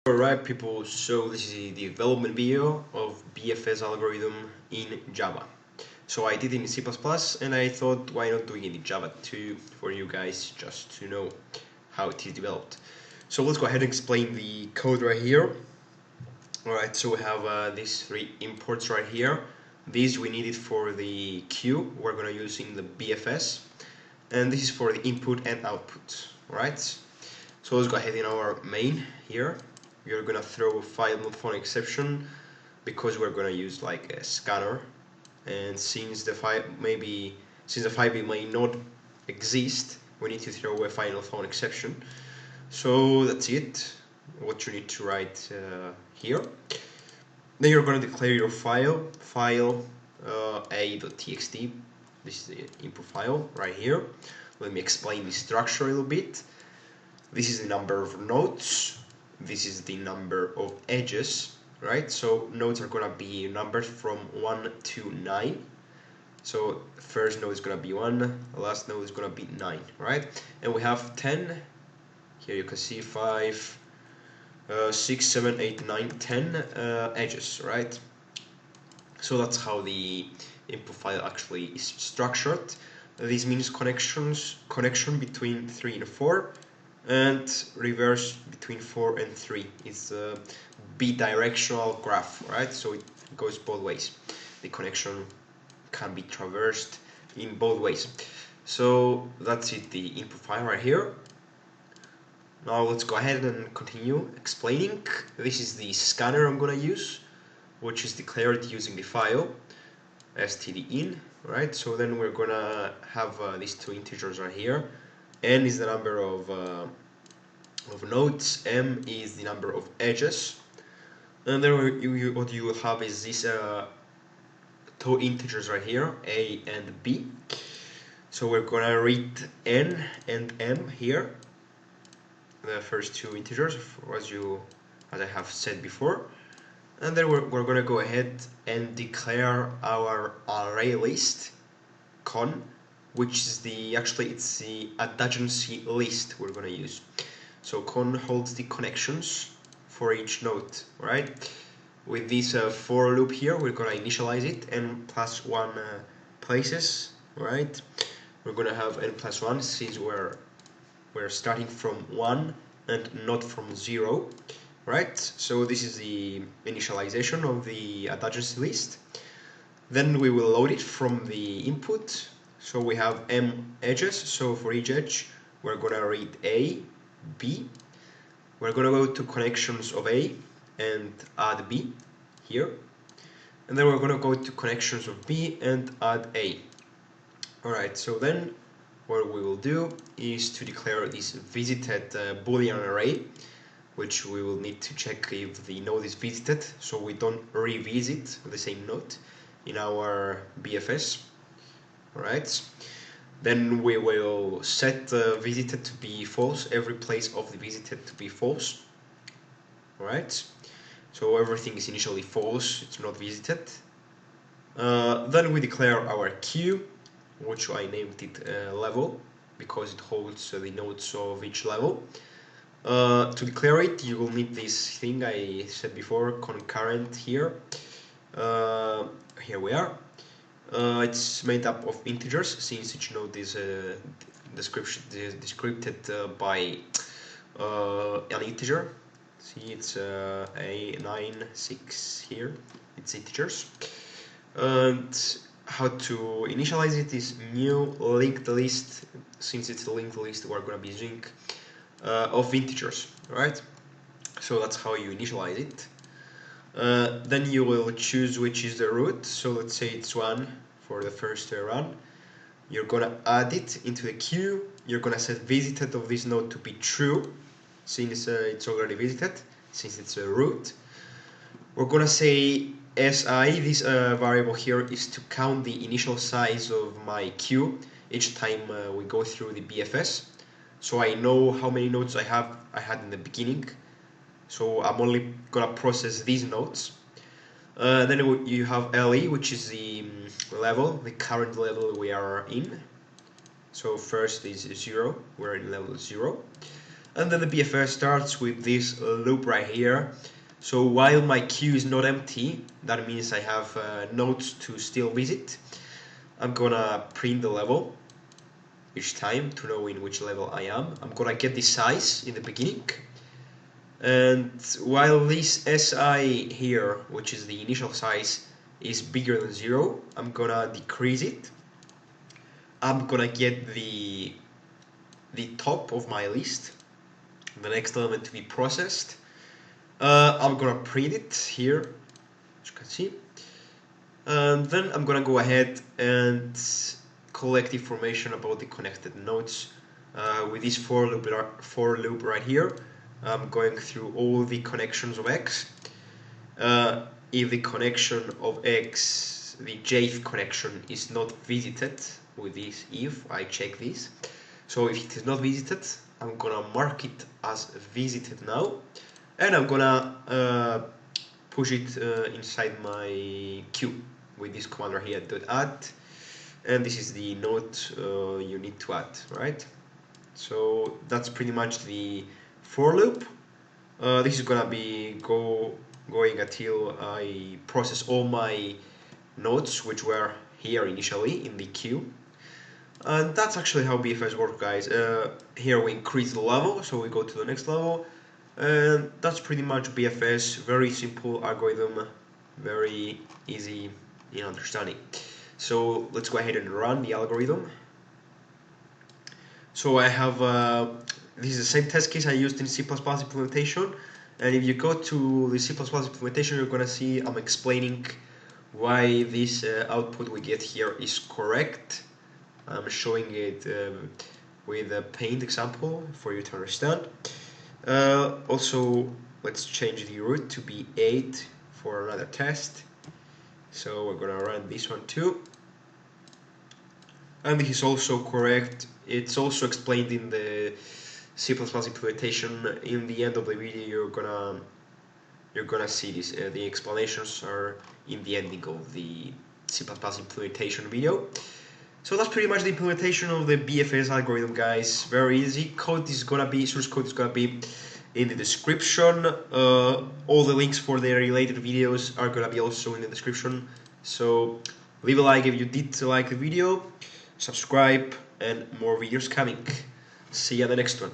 Alright people, so this is the development video of BFS algorithm in Java. So I did it in C++ and I thought why not doing it in Java too for you guys just to know how it is developed. So let's go ahead and explain the code right here. Alright, so we have these three imports right here. These we need it for the queue we're going to use in the BFS, and this is for the input and output. Alright, so let's go ahead in our main here. We're gonna throw a file not found exception because we're gonna use like a scanner, and since the file may not exist, we need to throw a file not found exception. So that's it. What you need to write here. Then you're gonna declare your file a.txt. This is the input file right here. Let me explain the structure a little bit. This is the number of nodes. This is the number of edges, right? So nodes are gonna be numbered from 1 to 9. So first node is gonna be 1, the last node is gonna be 9, right? And we have 10. Here you can see 5, 6, 7, 8, 9, 10 edges, right? So that's how the input file actually is structured. This means connection between 3 and 4. And reverse between 4 and 3. It's a bidirectional graph, right? So it goes both ways. The connection can be traversed in both ways. So that's it, the input file right here. Now let's go ahead and continue explaining. This is the scanner I'm gonna use, which is declared using the file stdin, right? So then we're gonna have these two integers right here. N is the number of nodes, M is the number of edges, and then what you will have is these two integers right here, A and B. So we're gonna read N and M here, the first two integers, as I have said before, and then we're gonna go ahead and declare our ArrayList con, which is it's the adjacency list we're gonna use. So con holds the connections for each node, right? With this for loop here, we're gonna initialize it n plus 1 places, right? We're gonna have n plus 1 since we're starting from 1 and not from 0, right? So this is the initialization of the adjacency list. Then we will load it from the input. So we have m edges, so for each edge we're gonna read A, B. We're gonna go to connections of A and add B here, and then we're gonna go to connections of B and add A. Alright, so then what we will do is to declare this visited boolean array, which we will need to check if the node is visited, so we don't revisit the same node in our BFS. Alright, then we will set visited to be false, every place of the visited to be false. Alright, so everything is initially false, it's not visited. Then we declare our queue, which I named it level, because it holds the nodes of each level. To declare it, you will need this thing I said before, concurrent here. Here we are. It's made up of integers, since each node is descripted by an integer. See, it's A9, 6 here, it's integers. And how to initialize it is new linked list. Since it's a linked list, we're going to be using of integers, right? So that's how you initialize it. Then you will choose which is the root, so let's say it's 1 for the first run. You're gonna add it into the queue. You're gonna set visited of this node to be true, since it's already visited, since it's a root. We're gonna say si, this variable here is to count the initial size of my queue each time we go through the BFS, so I know how many nodes I had in the beginning. So I'm only gonna process these nodes. Then you have LE, which is the level, the current level we are in. So first is 0, we're in level 0. And then the BFS starts with this loop right here. So while my queue is not empty, that means I have nodes to still visit. I'm gonna print the level each time to know in which level I am. I'm gonna get the size in the beginning. And while this SI here, which is the initial size, is bigger than 0, I'm gonna decrease it. I'm gonna get the top of my list, the next element to be processed. I'm gonna print it here, as you can see. And then I'm gonna go ahead and collect information about the connected nodes with this for loop right here. I'm going through all the connections of X. If the connection of X, the jth connection, is not visited with this if, I check this. So if it is not visited, I'm gonna mark it as visited now, and I'm gonna push it inside my queue with this command right here, .add, and this is the node you need to add, right? So that's pretty much the for loop. This is gonna be going until I process all my nodes which were here initially in the queue. And that's actually how BFS works, guys. Here we increase the level, so we go to the next level, and that's pretty much BFS. Very simple algorithm, very easy in understanding. So let's go ahead and run the algorithm. So I have this is the same test case I used in C++ implementation, and if you go to the C++ implementation, you're gonna see I'm explaining why this output we get here is correct. I'm showing it with a paint example for you to understand. Also, let's change the root to be 8 for another test. So we're gonna run this one too. And this is also correct. It's also explained in the C++ implementation. In the end of the video, you're gonna see this. The explanations are in the ending of the C++ implementation video. So that's pretty much the implementation of the BFS algorithm, guys. Very easy. Source code is gonna be in the description. All the links for the related videos are gonna be also in the description. So leave a like if you did like the video, subscribe, and more videos coming. See you in the next one.